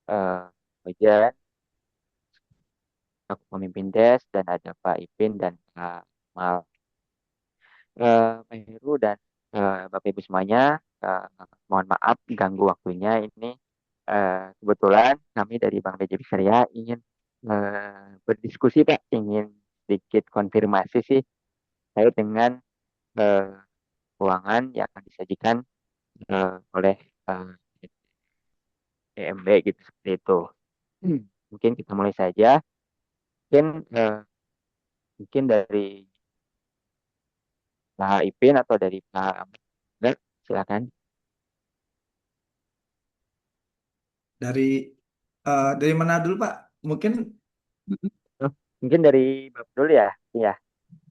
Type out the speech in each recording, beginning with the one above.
eh Ojan, aku pemimpin Des, dan ada Pak Ipin dan Pak Mal. Pak Heru dan Bapak Ibu semuanya, eh, mohon maaf ganggu waktunya ini. Kebetulan kami dari Bank BJB Syariah ingin berdiskusi Pak, ingin sedikit konfirmasi sih terkait dengan eh, keuangan yang akan disajikan oleh eh, EMB gitu seperti itu. Mungkin kita mulai saja. Mungkin mungkin dari Pak Ipin atau dari Pak Amir, silakan. Dari dari mana dulu Pak? Mungkin Oh, mungkin dari Bapak dulu ya. Iya,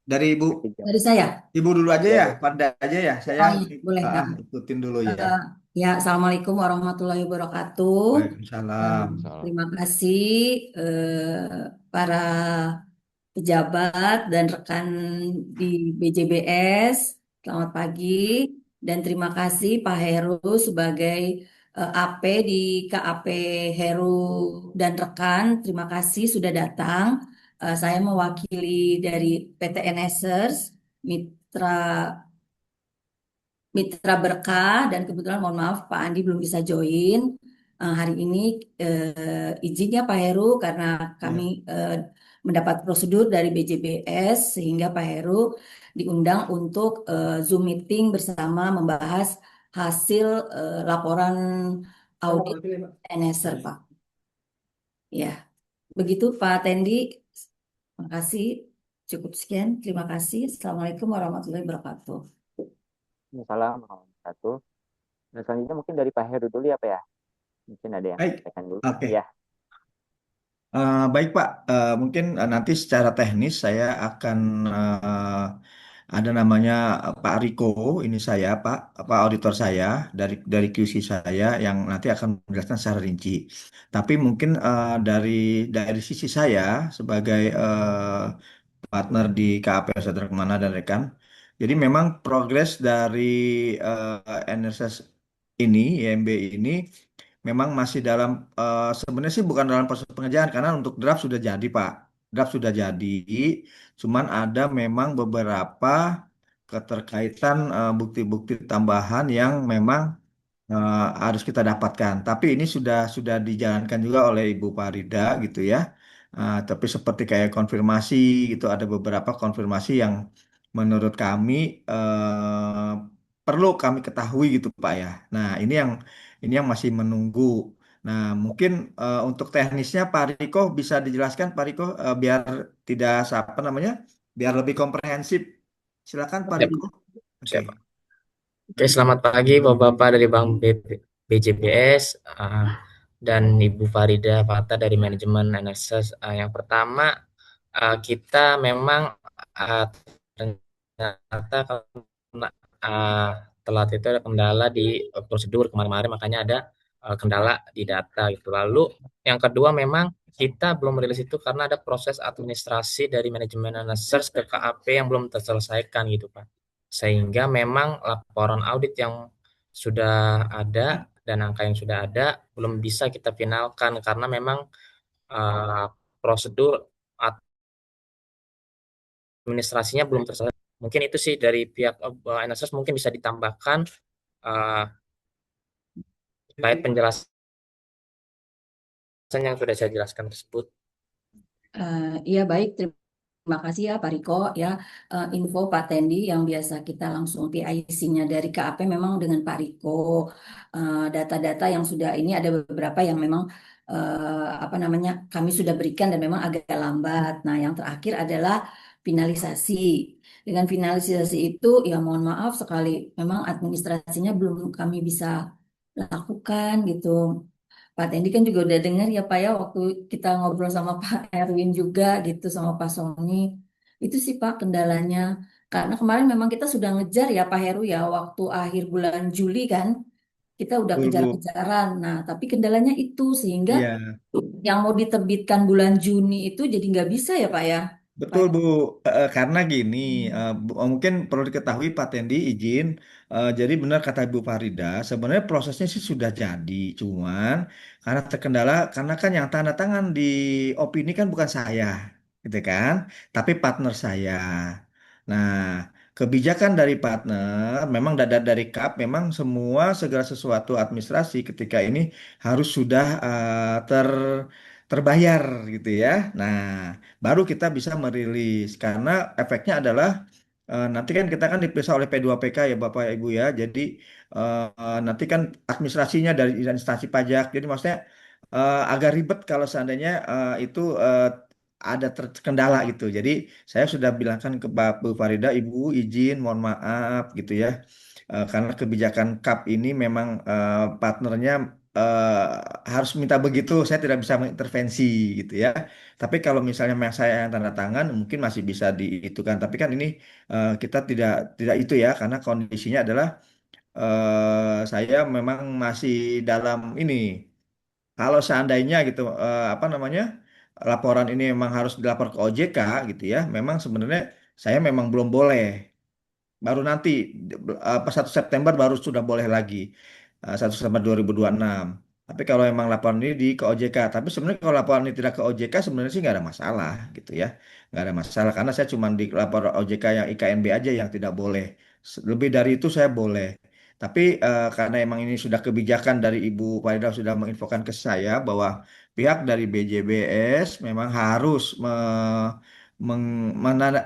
dari Ibu, ketiga. Dari saya. Ibu dulu aja Ya, ya, dari pada aja ya. Saya Oh iya, boleh. ikutin dulu ya. Eh, ya, Assalamualaikum warahmatullahi wabarakatuh. Waalaikumsalam. Waalaikumsalam. Terima kasih para pejabat dan rekan di BJBS. Selamat pagi dan terima kasih Pak Heru sebagai AP di KAP Heru dan rekan. Terima kasih sudah datang. Saya mewakili dari PT Enesers, mitra Mitra Berkah, dan kebetulan mohon maaf Pak Andi belum bisa join hari ini. Izinnya Pak Heru karena kami Ya. mendapat prosedur dari BJBS sehingga Pak Heru diundang untuk Zoom meeting bersama membahas hasil laporan audit NSR Pak. Ya, begitu Pak Tendi. Terima kasih. Cukup sekian. Terima kasih. Assalamualaikum warahmatullahi wabarakatuh. Waalaikumsalam warahmatullahi wabarakatuh. Dan selanjutnya mungkin dari Pak Heru dulu ya Pak ya. Mungkin ada yang Baik, sampaikan dulu. oke. Iya. Baik Pak, mungkin nanti secara teknis saya akan ada namanya Pak Riko, ini saya Pak auditor saya dari QC saya yang nanti akan menjelaskan secara rinci. Tapi mungkin dari sisi saya sebagai partner di KAP Saudara Kemana dan rekan. Jadi memang progres dari NSS ini, IMB ini memang masih dalam sebenarnya sih bukan dalam proses pengerjaan karena untuk draft sudah jadi Pak. Draft sudah jadi, cuman ada memang beberapa keterkaitan bukti-bukti tambahan yang memang harus kita dapatkan. Tapi ini sudah dijalankan juga oleh Ibu Farida gitu ya. Tapi seperti kayak konfirmasi gitu, ada beberapa konfirmasi yang menurut kami perlu kami ketahui gitu Pak ya. Nah ini yang masih menunggu. Nah mungkin untuk teknisnya Pak Riko bisa dijelaskan Pak Riko biar tidak apa namanya, biar lebih komprehensif. Silakan Pak Siap, Riko. Oke. siap. Oke, selamat pagi Bapak-Bapak dari Bank BJBS dan Ibu Farida Fata dari manajemen NSS. Yang pertama, kita memang ternyata karena telat itu ada kendala di prosedur kemarin-kemarin, makanya ada kendala di data gitu. Lalu yang kedua memang kita belum merilis itu karena ada proses administrasi dari manajemen NSS ke KAP yang belum terselesaikan gitu Pak. Sehingga memang laporan audit yang sudah ada dan angka yang sudah ada belum bisa kita finalkan karena memang uh, prosedur administrasinya belum terselesai. Mungkin itu sih dari pihak NSS mungkin bisa ditambahkan uh, terkait penjelasan yang sudah saya jelaskan tersebut. Iya baik, terima kasih ya Pak Riko ya. Info Pak Tendi yang biasa kita langsung PIC-nya dari KAP memang dengan Pak Riko. Data-data yang sudah ini ada beberapa yang memang apa namanya kami sudah berikan dan memang agak lambat. Nah yang terakhir adalah finalisasi. Dengan finalisasi itu ya mohon maaf sekali memang administrasinya belum kami bisa lakukan gitu. Pak Tendi kan juga udah dengar ya Pak ya waktu kita ngobrol sama Pak Erwin juga gitu sama Pak Sony. Itu sih Pak kendalanya. Karena kemarin memang kita sudah ngejar ya Pak Heru ya waktu akhir bulan Juli kan kita udah Betul, Bu. kejar-kejaran. Nah tapi kendalanya itu sehingga Iya. yang mau diterbitkan bulan Juni itu jadi nggak bisa ya Pak ya. Betul Pak. Bu. Karena gini, mungkin perlu diketahui Pak Tendi izin. Jadi benar kata Ibu Farida, sebenarnya prosesnya sih sudah jadi, cuman karena terkendala, karena kan yang tanda tangan di opini kan bukan saya, gitu kan, tapi partner saya. Nah, kebijakan dari partner, memang dari KAP, memang semua segala sesuatu administrasi ketika ini harus sudah terbayar gitu ya. Nah, baru kita bisa merilis karena efeknya adalah nanti kan kita kan diperiksa oleh P2PK ya Bapak Ibu ya. Jadi nanti kan administrasinya dari instansi pajak. Jadi maksudnya agak ribet kalau seandainya itu ada terkendala gitu. Jadi saya sudah bilangkan ke Bu Farida, Ibu izin mohon maaf gitu ya. Karena kebijakan KAP ini memang partnernya harus minta begitu, saya tidak bisa mengintervensi gitu ya. Tapi kalau misalnya memang saya yang tanda tangan, mungkin masih bisa diitukan. Tapi kan ini kita tidak tidak itu ya, karena kondisinya adalah saya memang masih dalam ini. Kalau seandainya gitu, apa namanya, laporan ini memang harus dilapor ke OJK gitu ya, memang sebenarnya saya memang belum boleh. Baru nanti pas 1 September baru sudah boleh lagi. 1 September 2026. Tapi kalau memang laporan ini ke OJK, tapi sebenarnya kalau laporan ini tidak ke OJK sebenarnya sih nggak ada masalah gitu ya. Nggak ada masalah karena saya cuma di lapor OJK yang IKNB aja yang tidak boleh. Lebih dari itu saya boleh. Tapi karena emang ini sudah kebijakan dari Ibu Farida sudah menginfokan ke saya bahwa pihak dari BJBS memang harus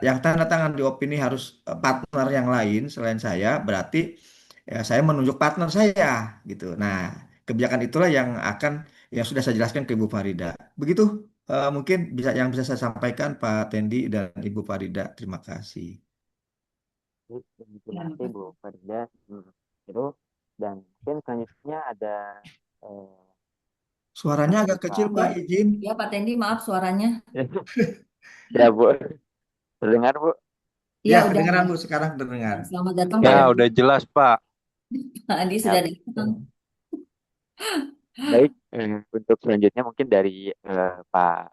yang tanda tangan di opini harus partner yang lain selain saya, berarti ya saya menunjuk partner saya gitu. Nah, kebijakan itulah yang sudah saya jelaskan ke Ibu Farida. Begitu mungkin bisa saya sampaikan Pak Tendi dan Ibu Farida. Terima kasih. Terima Ya, kasih Bu makasih. Farida. Itu dan mungkin selanjutnya ada eh, Suaranya dari agak kecil Pak. Ya, Pak, izin. ya Pak Tendi, maaf suaranya. Ya Bu, terdengar Bu. Iya, Ya, udah. kedengaran Bu, sekarang terdengar. Selamat datang Pak Ya, Andi. udah jelas, Pak. Pak Andi Ya, sudah datang. baik. Untuk selanjutnya mungkin dari Pak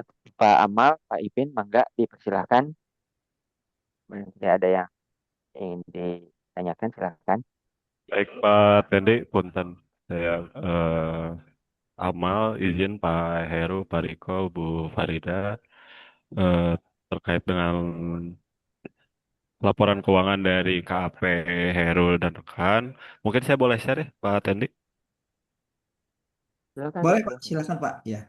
atau Pak Amal, Pak Ipin, mangga dipersilahkan. Tidak ada yang ingin ditanyakan, silahkan. Baik, Pak Tendi, punten. Saya Amal, izin Pak Heru, Pak Riko, Bu Farida, eh, terkait dengan laporan keuangan dari KAP Herul dan rekan. Mungkin saya boleh share ya, Pak Tendi? Silakan Pak, Boleh Pak, silakan. silakan Pak. Ya.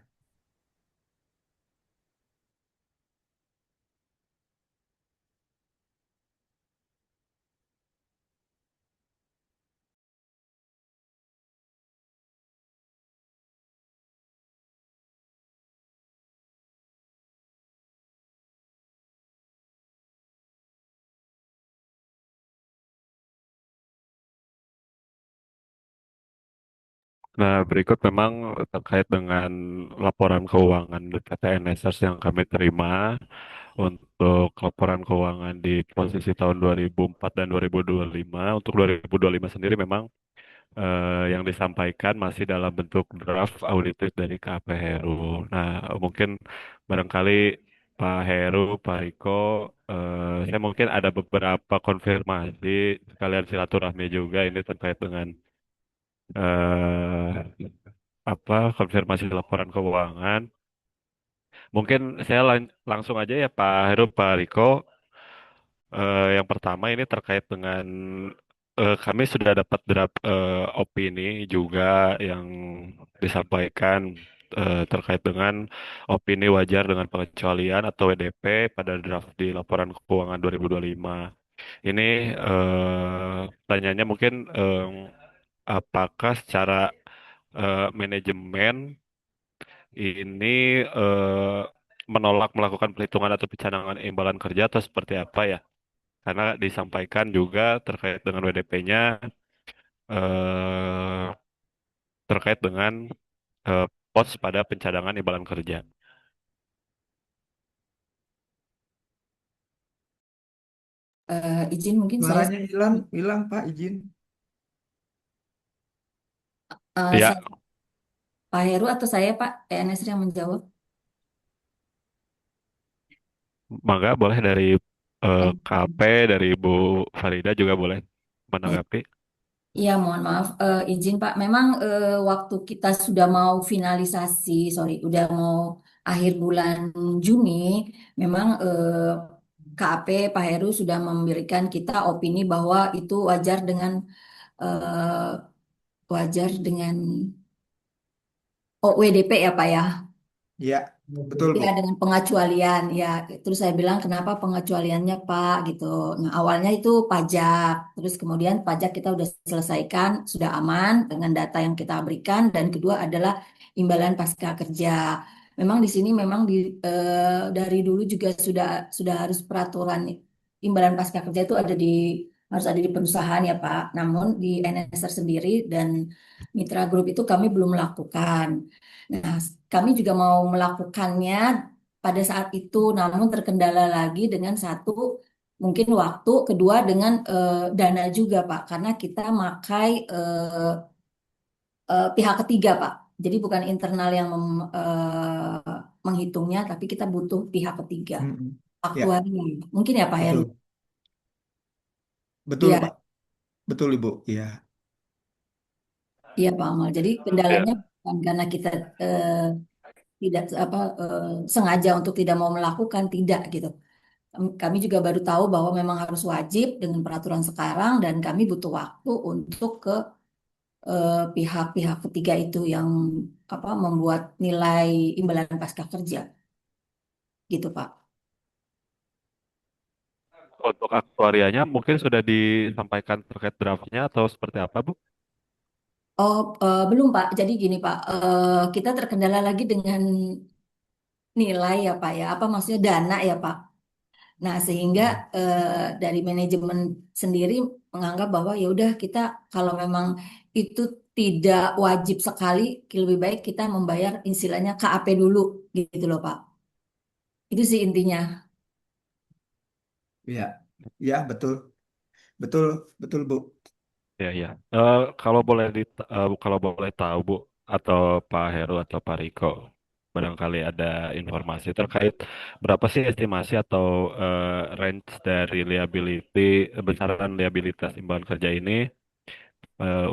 Nah, berikut memang terkait dengan laporan keuangan PT NSR yang kami terima untuk laporan keuangan di posisi tahun 2004 dan 2025. Untuk 2025 sendiri memang yang disampaikan masih dalam bentuk draft audited dari KP Heru. Nah, mungkin barangkali Pak Heru, Pak Riko, saya mungkin ada beberapa konfirmasi sekalian silaturahmi juga ini terkait dengan eh, konfirmasi laporan keuangan. Mungkin saya langsung aja ya Pak Heru, Pak Riko. Yang pertama ini terkait dengan kami sudah dapat draft opini juga yang disampaikan terkait dengan opini wajar dengan pengecualian atau WDP pada draft di laporan keuangan 2025. Ini tanyanya mungkin apakah secara manajemen ini menolak melakukan perhitungan atau pencanangan imbalan kerja atau seperti apa ya? Karena disampaikan juga terkait dengan WDP-nya eh, terkait dengan eh, pos pada pencadangan imbalan kerja. Izin mungkin saya, Suaranya hilang, hilang Pak, izin. eh, Ya, saya Pak Heru atau saya Pak PNS yang menjawab. Mangga boleh dari KP, dari Bu Farida juga boleh menanggapi. Iya, mohon maaf, izin Pak. Memang waktu kita sudah mau finalisasi, sorry, udah mau akhir bulan Juni, memang KAP Pak Heru sudah memberikan kita opini bahwa itu eh, wajar dengan WDP ya Pak ya. Ya, betul Ya, Bu. dengan pengecualian ya. Terus saya bilang kenapa pengecualiannya Pak gitu. Nah, awalnya itu pajak. Terus kemudian pajak kita udah selesaikan, sudah aman dengan data yang kita berikan dan kedua adalah imbalan pasca kerja. Memang di sini memang dari dulu juga sudah harus peraturan imbalan pasca kerja itu harus ada di perusahaan ya Pak. Namun di NSR sendiri dan Mitra Group itu kami belum melakukan. Nah, kami juga mau melakukannya pada saat itu, namun terkendala lagi dengan satu, mungkin waktu, kedua dengan dana juga, Pak, karena kita makai pihak ketiga, Pak. Jadi bukan internal yang menghitungnya, tapi kita butuh pihak ketiga, Mm-mm. Ya, aktuari. Mungkin ya, Pak Heru? betul. Betul Iya, Pak. Betul Ibu. Iya. iya, Pak Amal. Jadi Ya, kendalanya bukan karena kita eh, tidak sengaja untuk tidak mau melakukan, tidak gitu. Kami juga baru tahu bahwa memang harus wajib dengan peraturan sekarang dan kami butuh waktu untuk ke pihak-pihak ketiga itu yang membuat nilai imbalan pasca kerja gitu Pak. untuk aktuarianya mungkin sudah disampaikan terkait draftnya atau seperti apa, Bu? Oh, belum Pak. Jadi gini Pak, kita terkendala lagi dengan nilai ya Pak ya. Apa maksudnya dana ya Pak. Nah, sehingga eh, dari manajemen sendiri menganggap bahwa ya udah kita kalau memang itu tidak wajib sekali, lebih baik kita membayar istilahnya KAP dulu gitu loh Pak. Itu sih intinya. Iya. Iya, betul. Betul, betul Bu. Ya, ya. Kalau boleh tahu, Bu, atau Pak Heru atau Pak Riko, barangkali ada informasi terkait berapa sih estimasi atau range dari besaran liabilitas imbalan kerja ini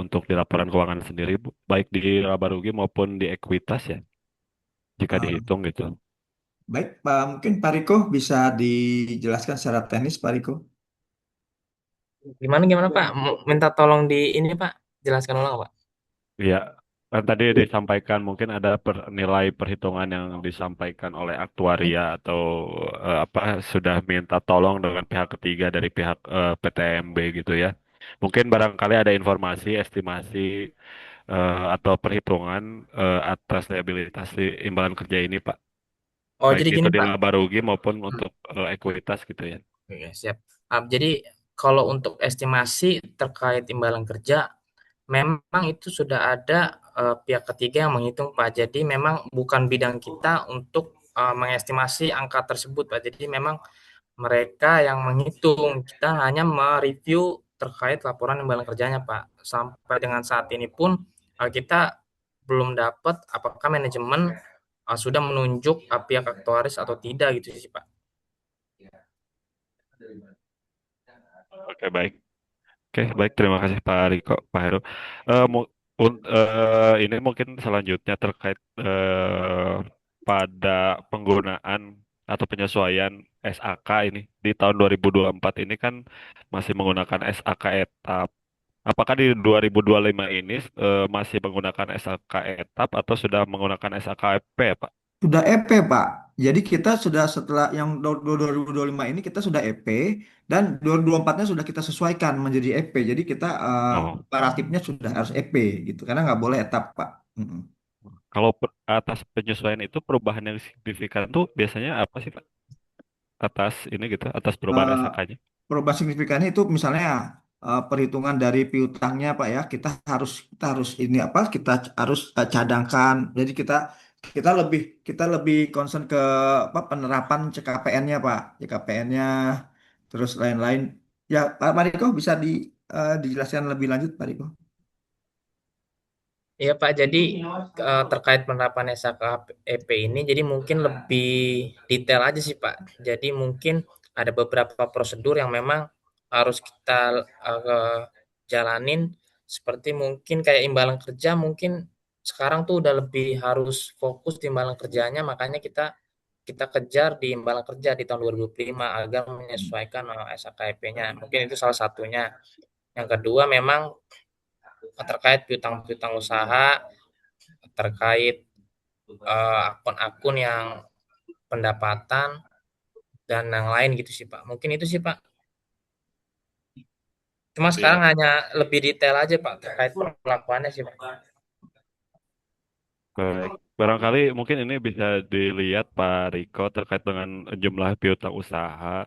untuk di laporan keuangan sendiri, Bu, baik di laba rugi maupun di ekuitas ya, jika Eh, dihitung gitu. Baik, Pak, mungkin Pak Riko bisa dijelaskan secara teknis, Pak Riko. Gimana gimana Pak? Minta tolong di ini Pak, jelaskan ulang Pak. Iya, kan tadi disampaikan mungkin ada nilai perhitungan yang disampaikan oleh aktuaria atau apa sudah minta tolong dengan pihak ketiga dari pihak PTMB gitu ya. Mungkin barangkali ada informasi, estimasi atau perhitungan atas liabilitas di imbalan kerja ini, Pak. Oh Baik jadi itu gini di Pak. laba rugi maupun untuk ekuitas gitu ya. Oke, siap. Jadi kalau untuk estimasi terkait imbalan kerja, memang itu sudah ada pihak ketiga yang menghitung Pak. Jadi memang bukan bidang kita untuk mengestimasi angka tersebut Pak. Jadi memang mereka yang menghitung. Kita hanya mereview terkait laporan imbalan kerjanya Pak. Sampai dengan saat ini pun kita belum dapat apakah manajemen sudah menunjuk pihak aktuaris atau tidak gitu sih Pak. Oke, baik. Oke, baik. Terima kasih Pak Riko, Pak Heru. Ini mungkin selanjutnya terkait pada penggunaan atau penyesuaian SAK ini di tahun 2024 ini kan masih menggunakan SAK etap. Apakah di 2025 ini masih menggunakan SAK etap atau sudah menggunakan SAKP, Pak? Sudah EP, Pak. Jadi kita sudah setelah yang 2025 ini kita sudah EP dan 2024-nya sudah kita sesuaikan menjadi EP. Jadi kita Oh, komparatifnya sudah harus EP gitu karena nggak boleh etap, Pak. Mm-mm. kalau atas penyesuaian itu perubahan yang signifikan tuh biasanya apa sih, Pak? Atas ini gitu, atas perubahan Eh, SAK-nya. Perubahan signifikannya itu misalnya perhitungan dari piutangnya Pak ya kita harus ini apa kita harus cadangkan jadi kita lebih concern ke apa penerapan CKPN-nya Pak CKPN-nya terus lain-lain ya Pak Mariko bisa dijelaskan lebih lanjut Pak Riko. Iya Pak, jadi terkait penerapan SHKP ini, jadi mungkin lebih detail aja sih Pak. Jadi mungkin ada beberapa prosedur yang memang harus kita jalanin, seperti mungkin kayak imbalan kerja, mungkin sekarang tuh udah lebih harus fokus di imbalan kerjanya, makanya kita kita kejar di imbalan kerja di tahun 2025 agar menyesuaikan SHKP-nya. Mungkin itu salah satunya. Yang kedua memang terkait piutang-piutang usaha, terkait akun-akun yang pendapatan dan yang lain gitu sih Pak. Mungkin itu sih Pak. Cuma sekarang Iya. hanya lebih detail aja Pak terkait perlakuannya sih Pak. Baik. Barangkali mungkin ini bisa dilihat Pak Riko terkait dengan jumlah piutang usaha.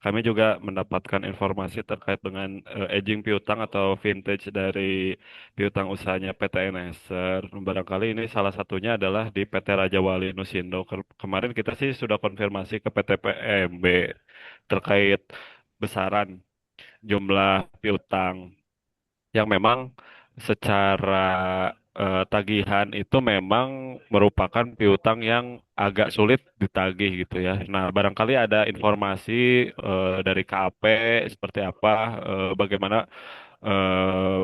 Kami juga mendapatkan informasi terkait dengan aging piutang atau vintage dari piutang usahanya PT Eneser. Barangkali ini salah satunya adalah di PT Raja Wali Nusindo. Kemarin kita sih sudah konfirmasi ke PT PMB terkait besaran jumlah piutang yang memang secara tagihan itu memang merupakan piutang yang agak sulit ditagih gitu ya. Nah, barangkali ada informasi dari KAP seperti apa, bagaimana eh,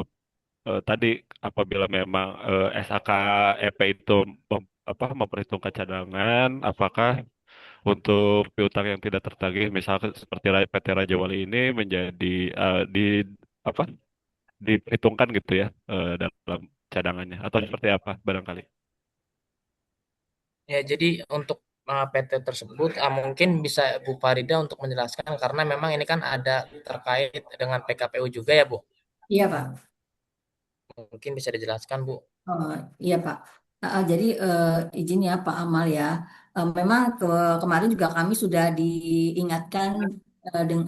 tadi apabila memang SAK EP itu memperhitungkan cadangan, apakah untuk piutang yang tidak tertagih, misalkan seperti PT Raja Wali ini menjadi di apa diperhitungkan gitu ya dalam cadangannya atau seperti apa barangkali. Ya jadi untuk PT tersebut mungkin bisa Bu Farida untuk menjelaskan karena memang ini kan ada terkait dengan PKPU juga ya Bu. Iya, Pak. Mungkin bisa dijelaskan Bu. Oh, iya Pak. Jadi izin ya Pak Amal ya. Memang kemarin juga kami sudah diingatkan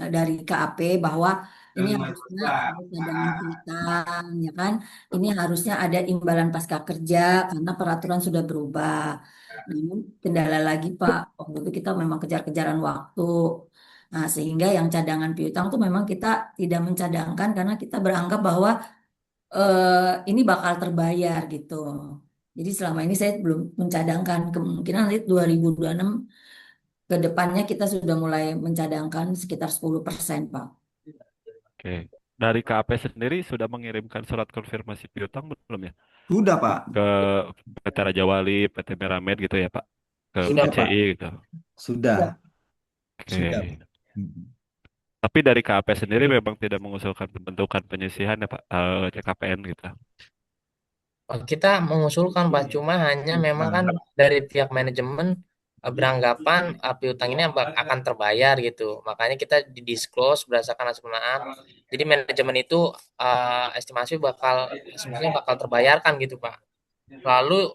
dari KAP bahwa ini harusnya ada cadangan piutang, ya kan? Ini harusnya ada imbalan pasca kerja karena peraturan sudah berubah. Namun kendala lagi Pak, waktu itu kita memang kejar-kejaran waktu. Nah, sehingga yang cadangan piutang tuh memang kita tidak mencadangkan karena kita beranggap bahwa ini bakal terbayar gitu. Jadi selama ini saya belum mencadangkan kemungkinan nanti 2026 ke depannya kita sudah mulai mencadangkan sekitar 10%, Pak. Oke. Dari KAP sendiri sudah mengirimkan surat konfirmasi piutang belum ya? Sudah, Pak. Ke PT Raja Wali, PT Meramed gitu ya Pak? Ke Sudah Sudah, Pak. Pak. BCI gitu. Sudah. Sudah, Oke. Pak. Mm. Tapi dari KAP sendiri memang tidak mengusulkan pembentukan penyisihan ya Pak, CKPN gitu. Kita mengusulkan Pak, cuma hanya memang kan Nah, dari pihak manajemen beranggapan piutang ini akan terbayar gitu. Makanya kita di-disclose berdasarkan hasil penggunaan. Jadi manajemen itu estimasi sebenarnya bakal terbayarkan gitu Pak. Lalu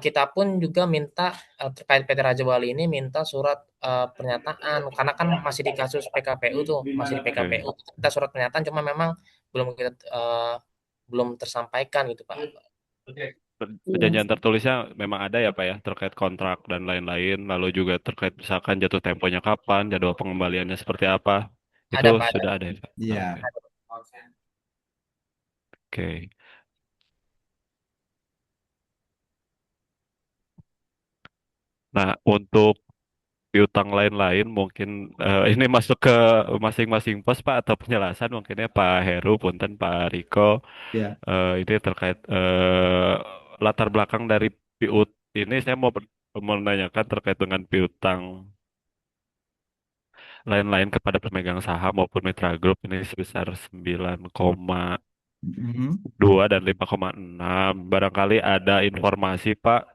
kita pun juga minta terkait PT Raja Wali ini minta surat pernyataan karena kan masih di kasus PKPU tuh, masih di Oke. PKPU. Kita surat pernyataan cuma memang belum tersampaikan gitu Pak. Iya. Perjanjian tertulisnya memang ada ya Pak ya terkait kontrak dan lain-lain, lalu juga terkait misalkan jatuh temponya kapan, jadwal pengembaliannya seperti apa, itu Ada Pak, ada. sudah ada ya Pak. Oke, iya. oke. Nah untuk piutang lain-lain mungkin ini masuk ke masing-masing pos Pak atau penjelasan mungkinnya Pak Heru, Punten, Pak Riko, Ya. ini terkait latar belakang dari piut ini saya mau menanyakan terkait dengan piutang lain-lain kepada pemegang saham maupun mitra grup ini sebesar 9,2 Mhm. dan 5,6. Barangkali ada informasi Pak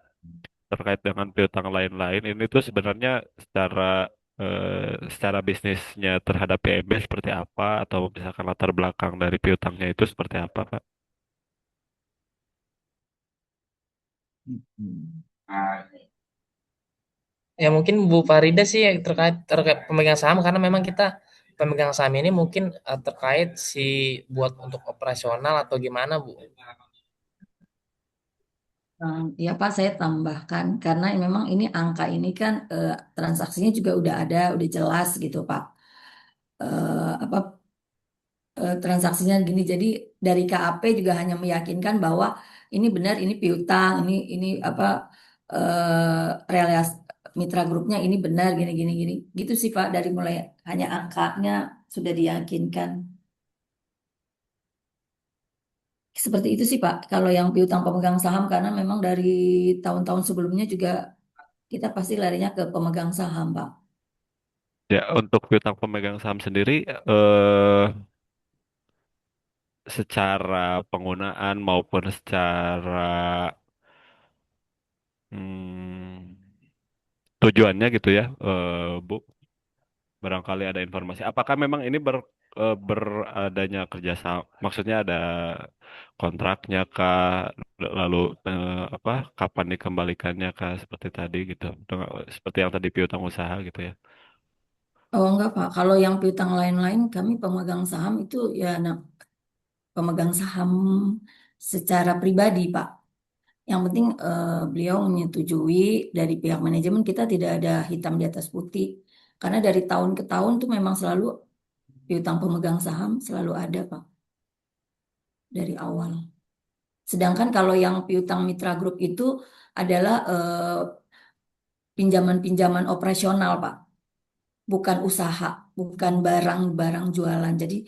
terkait dengan piutang lain-lain ini tuh sebenarnya secara bisnisnya terhadap PMB seperti apa atau misalkan latar belakang dari piutangnya itu seperti apa Pak? Mhm. Ya mungkin Bu Farida sih yang terkait pemegang saham karena memang kita pemegang saham ini mungkin terkait buat untuk operasional atau gimana Bu? Ya Pak, saya tambahkan karena memang ini angka ini kan transaksinya juga udah ada, udah jelas gitu Pak. Apa transaksinya gini. Jadi dari KAP juga hanya meyakinkan bahwa ini benar, ini piutang, ini apa realitas mitra grupnya ini benar gini gini gini. Gitu sih Pak, dari mulai hanya angkanya sudah diyakinkan. Seperti itu sih Pak, kalau yang piutang pemegang saham karena memang dari tahun-tahun sebelumnya juga kita pasti larinya ke pemegang saham Pak. Ya, untuk piutang pemegang saham sendiri, secara penggunaan maupun secara hmm, tujuannya gitu ya, Bu, barangkali ada informasi. Apakah memang ini beradanya kerjasama? Maksudnya ada kontraknya kah? Lalu apa? Kapan dikembalikannya kah? Seperti tadi gitu. Seperti yang tadi piutang usaha gitu ya. Oh enggak Pak, kalau yang piutang lain-lain kami pemegang saham itu ya pemegang saham secara pribadi Pak. Yang penting beliau menyetujui dari pihak manajemen kita tidak ada hitam di atas putih. Karena dari tahun ke tahun tuh memang selalu piutang pemegang saham selalu ada Pak dari awal. Sedangkan kalau yang piutang mitra grup itu adalah pinjaman-pinjaman operasional Pak, bukan usaha, bukan barang-barang jualan. Jadi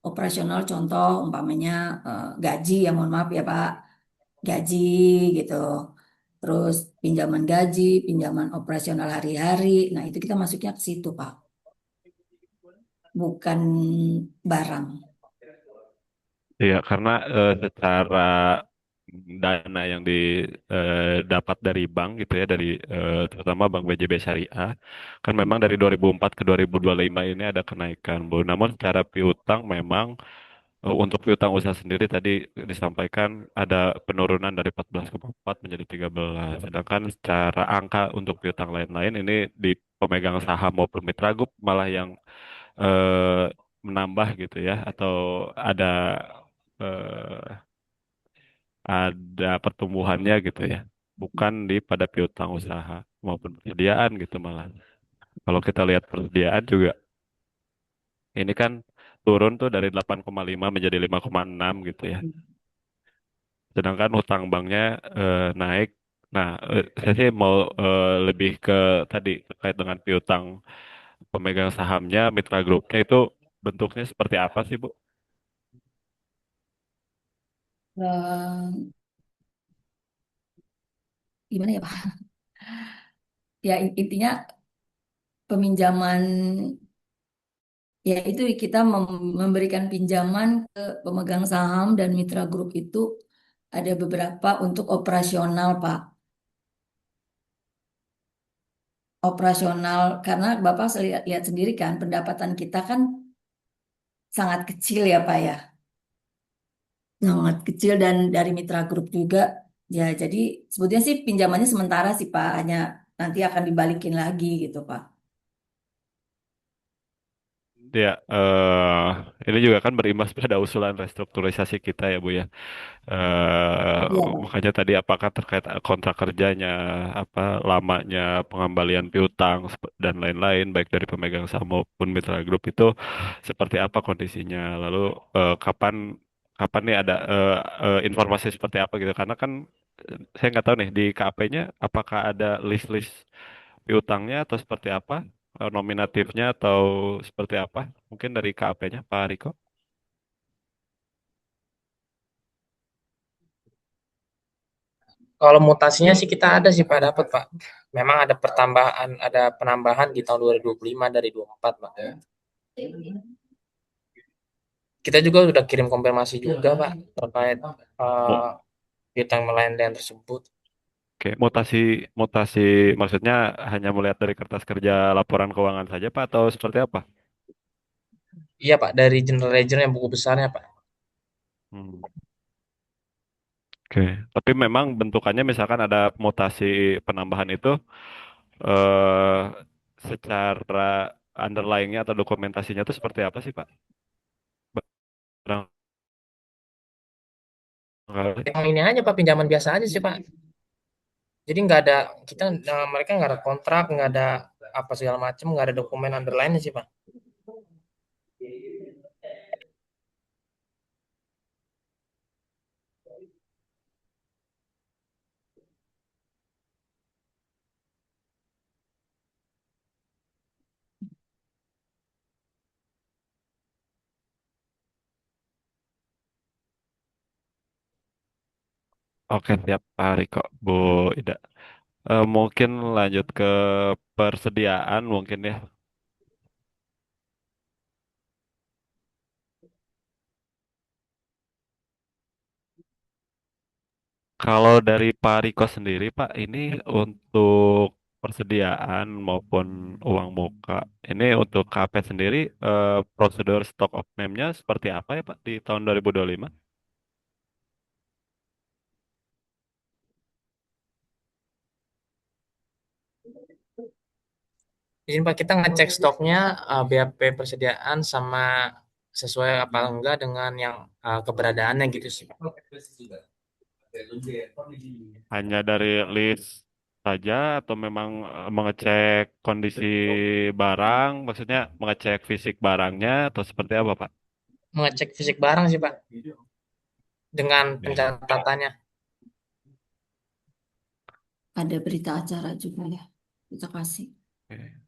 operasional contoh umpamanya gaji ya mohon maaf ya Pak, gaji gitu. Terus pinjaman gaji, pinjaman operasional hari-hari. Nah, itu kita masuknya ke situ, Pak. Bukan barang. Iya, karena secara dana yang didapat dari bank gitu ya, dari terutama Bank BJB Syariah, kan memang dari 2004 ke 2025 ini ada kenaikan, Bu. Namun secara piutang memang untuk piutang usaha sendiri tadi disampaikan ada penurunan dari 14,4 menjadi 13. Sedangkan secara angka untuk piutang lain-lain ini di pemegang saham maupun mitra grup malah yang eh, menambah gitu ya, atau ada eh, ada pertumbuhannya gitu ya, bukan di pada piutang usaha maupun persediaan gitu malah. Kalau kita lihat persediaan juga ini kan turun tuh dari 8,5 menjadi 5,6 gitu ya. Sedangkan hutang banknya naik. Nah, saya sih mau lebih ke tadi terkait dengan piutang pemegang sahamnya, mitra grupnya itu bentuknya seperti apa sih, Bu? Eh, Gimana ya, Pak? Ya, intinya peminjaman, ya itu kita memberikan pinjaman ke pemegang saham dan mitra grup itu ada beberapa untuk operasional, Pak. Operasional, karena Bapak lihat sendiri kan, pendapatan kita kan sangat kecil ya, Pak ya. Sangat kecil dan dari mitra grup juga. Ya, jadi sebetulnya sih pinjamannya sementara sih Pak, hanya nanti akan dibalikin lagi gitu Pak. Ya, ini juga kan berimbas pada usulan restrukturisasi kita ya, Bu ya. Iya Pak. Makanya tadi apakah terkait kontrak kerjanya, apa lamanya pengembalian piutang dan lain-lain, baik dari pemegang saham maupun mitra grup itu seperti apa kondisinya. Lalu kapan kapan nih ada informasi seperti apa gitu? Karena kan saya nggak tahu nih di KAP-nya apakah ada list-list piutangnya atau seperti apa, nominatifnya atau seperti apa? Mungkin dari KAP-nya Pak Riko. Kalau mutasinya sih kita ada sih Pak, dapat Pak. Memang ada penambahan di tahun 2025 dari 24 Pak. Kita juga sudah kirim konfirmasi juga Pak terkait piutang nelayan tersebut. Oke, mutasi mutasi maksudnya hanya melihat dari kertas kerja laporan keuangan saja, Pak, atau seperti apa? Iya Pak, dari general ledger yang buku besarnya Pak. Hmm. Oke, tapi memang bentukannya misalkan ada mutasi penambahan itu eh secara underlying-nya atau dokumentasinya itu seperti apa sih, Pak? Barangkali. Yang ini aja Pak, pinjaman biasa aja sih Pak. Jadi nggak ada mereka nggak ada kontrak, nggak ada apa segala macam, nggak ada dokumen underline sih Pak. Oke, siap Pak Riko, Bu Ida. Mungkin lanjut ke persediaan mungkin ya. Kalau dari Pak Riko sendiri, Pak, ini untuk persediaan maupun uang muka, ini untuk KP sendiri, prosedur stock of name-nya seperti apa ya, Pak, di tahun 2025? Izin Pak, kita ngecek stoknya BAP persediaan sama sesuai apa enggak dengan yang keberadaannya gitu sih Pak. Hanya dari list saja atau memang mengecek kondisi barang, maksudnya mengecek fisik barangnya atau seperti apa, Pak? Mengecek fisik barang sih Pak dengan Oke. pencatatannya. Ada berita acara juga ya. Kita kasih. Oke.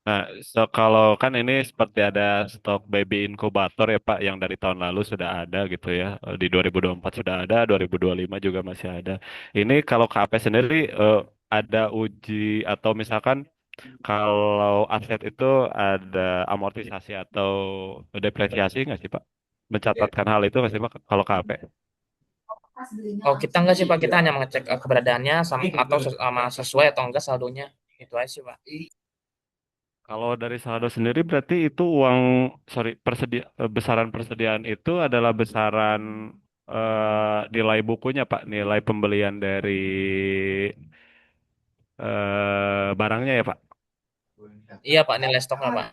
Nah, kalau kan ini seperti ada stok baby inkubator ya Pak, yang dari tahun lalu sudah ada gitu ya. Di 2024 sudah ada, 2025 juga masih ada. Ini kalau KP sendiri ada uji atau misalkan kalau aset itu ada amortisasi atau depresiasi nggak sih Pak? Mencatatkan hal itu nggak sih Pak kalau KP? Oh kita enggak sih Pak, kita hanya mengecek keberadaannya sama atau sama sesuai atau enggak saldonya. Itu aja sih Pak. Kalau dari saldo sendiri berarti itu uang, sorry, besaran persediaan itu adalah besaran nilai bukunya Pak, nilai pembelian dari barangnya ya Pak. Iya Pak, nilai stoknya Pak.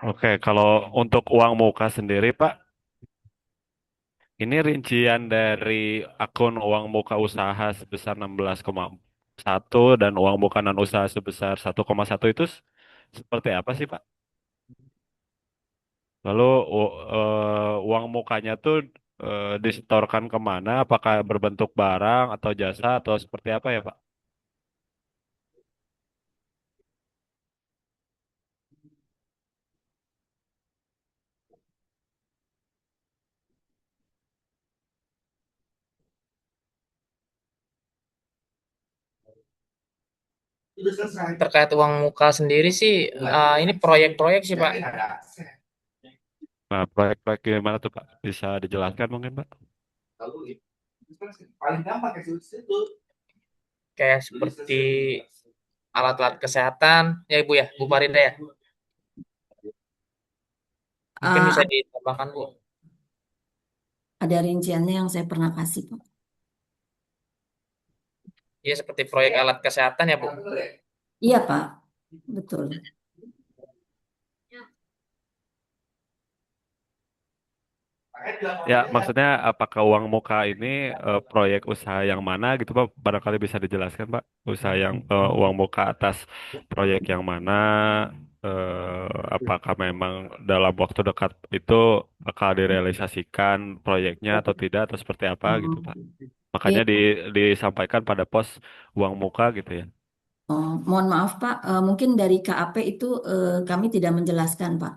Oke, kalau untuk uang muka sendiri Pak, ini rincian dari akun uang muka usaha sebesar 16,1 dan uang muka non usaha sebesar 1,1 itu seperti apa sih Pak? Lalu uang mukanya tuh disetorkan kemana? Apakah berbentuk barang atau jasa atau seperti apa ya Pak? Terkait uang muka sendiri sih, ini proyek-proyek sih Pak. Nah, proyek-proyek gimana tuh Pak? Bisa dijelaskan mungkin Pak? Kayak seperti alat-alat kesehatan, ya Ibu ya, Bu Farida ya. Mungkin bisa Ah, ditambahkan Bu. ada rinciannya yang saya pernah kasih, Pak. Ya seperti proyek alat kesehatan ya Bu. Iya, Pak. Betul. Ya, maksudnya apakah uang muka ini proyek usaha yang mana gitu Pak? Barangkali bisa dijelaskan Pak. Usaha yang uang muka atas proyek yang mana? Apakah memang dalam waktu dekat itu bakal direalisasikan proyeknya atau tidak atau seperti apa gitu Oh, Pak? Makanya iya. disampaikan pada pos uang muka gitu ya. Oh, mohon maaf Pak, mungkin dari KAP itu kami tidak menjelaskan Pak.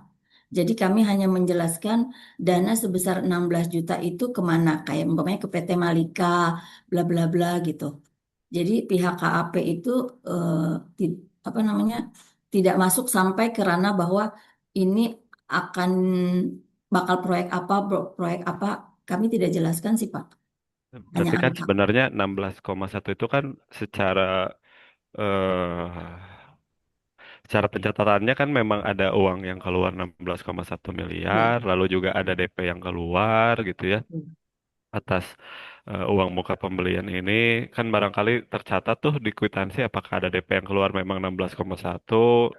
Jadi kami hanya menjelaskan dana sebesar 16 juta itu kemana, kayak umpamanya ke PT Malika, bla bla bla gitu. Jadi pihak KAP itu eh, apa namanya tidak masuk sampai ke ranah bahwa ini akan bakal proyek apa, proyek apa, kami tidak jelaskan sih Pak. Hanya Berarti kan angka. sebenarnya 16,1 itu kan secara eh secara pencatatannya kan memang ada uang yang keluar 16,1 Ya. miliar, lalu juga ada DP yang keluar gitu ya atas uang muka pembelian ini kan barangkali tercatat tuh di kwitansi apakah ada DP yang keluar memang 16,1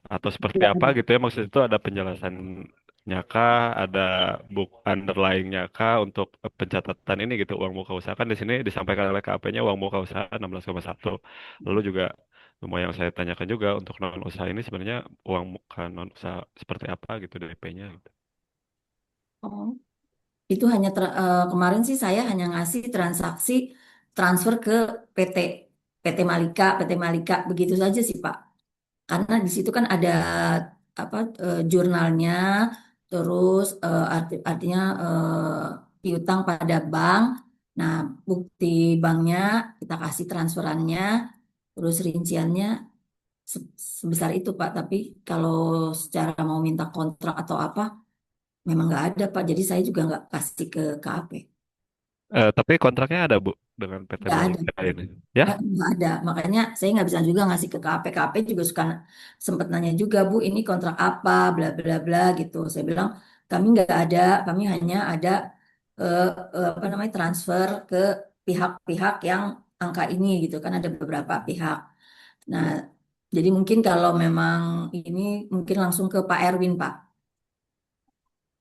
atau seperti Tidak apa ada. gitu ya maksud itu ada penjelasannya kah, ada book underlying-nya kah untuk pencatatan ini gitu uang muka usaha kan di sini disampaikan oleh KAP-nya uang muka usaha 16,1 lalu juga Cuma yang saya tanyakan juga untuk non usaha ini sebenarnya uang muka non usaha seperti apa gitu DP-nya gitu. Oh, itu hanya kemarin sih saya hanya ngasih transaksi transfer ke PT PT Malika begitu saja sih Pak. Karena di situ kan ada apa jurnalnya, terus artinya piutang pada bank. Nah, bukti banknya kita kasih transferannya, terus rinciannya sebesar itu Pak. Tapi kalau secara mau minta kontrak atau apa, memang nggak ada Pak. Jadi saya juga nggak kasih ke KAP. Tapi kontraknya ada Bu dengan PT Nggak ada. Malika ini. Ya? Nggak ada. Makanya saya nggak bisa juga ngasih ke KAP. KAP juga suka sempat nanya juga, Bu, ini kontrak apa, bla bla bla gitu. Saya bilang kami nggak ada, kami hanya ada eh, apa namanya transfer ke pihak-pihak yang angka ini gitu kan ada beberapa pihak. Nah, jadi mungkin kalau memang ini mungkin langsung ke Pak Erwin, Pak.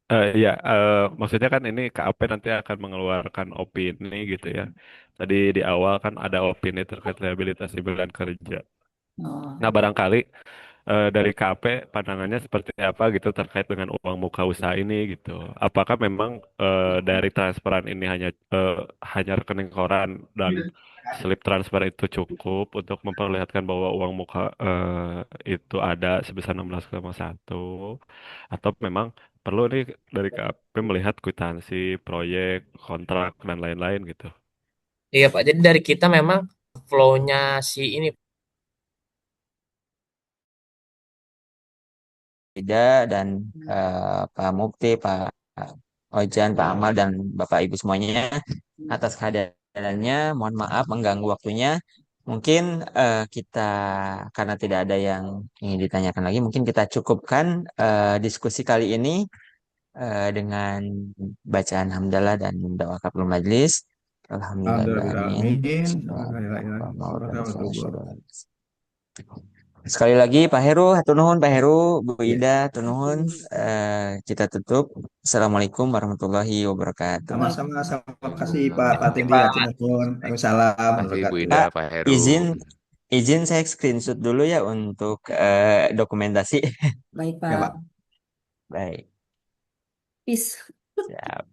Iya, maksudnya kan ini KAP nanti akan mengeluarkan opini gitu ya. Tadi di awal kan ada opini terkait rehabilitasi bulan kerja. Oh, Nah, barangkali dari KAP pandangannya seperti apa gitu terkait dengan uang muka usaha ini gitu. Apakah memang dari transferan ini hanya rekening koran dan slip transfer itu cukup untuk memperlihatkan bahwa uang muka itu ada sebesar 16,1 atau memang perlu nih dari KAP melihat kwitansi, proyek, kontrak dan lain-lain gitu. Iya Pak, jadi dari kita memang flow-nya si ini. Ida dan Pak Mukti, Pak Ojan, Pak Amal, dan Bapak Ibu semuanya atas kehadirannya. Mohon maaf mengganggu waktunya. Mungkin kita karena tidak ada yang ingin ditanyakan lagi, mungkin kita cukupkan diskusi kali ini dengan bacaan hamdalah dan doa kafaratul majlis. Alhamdulillahirrahmanirrahim. Alhamdulillahirrahmanirrahim. Sekali lagi Pak Heru, hatur nuhun Pak Heru, Bu Ida, hatur nuhun. Kita tutup. Assalamualaikum warahmatullahi wabarakatuh. Sama-sama, sama kasih Pak Terima Pak kasih Tendi, Pak. Hatunukun. Waalaikumsalam Masih Bu wabarakatuh. Ida, Pak, Pak Heru. izin izin saya screenshot dulu ya untuk dokumentasi. baik, Ya Pak. Pak. Baik, Peace. siap.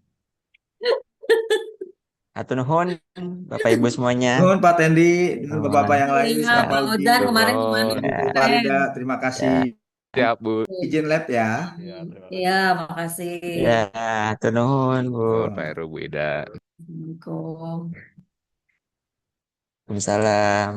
Hatur nuhun Bapak Ibu semuanya. Nuhun Pak Tendi, dengan Nuhun. Bapak-Bapak yang lain, Iya, Pak Pak Fauzi, Odan kemarin kemana Turun. Ibu Ya, Farida, kemarin? terima kasih. ya, Siap, Bu. Izin lab ya. Ya, terima Iya, kasih. makasih. ya, hatur nuhun Bu. Turun, Pak Heru, Bu Ida. Assalamualaikum. Waalaikumsalam.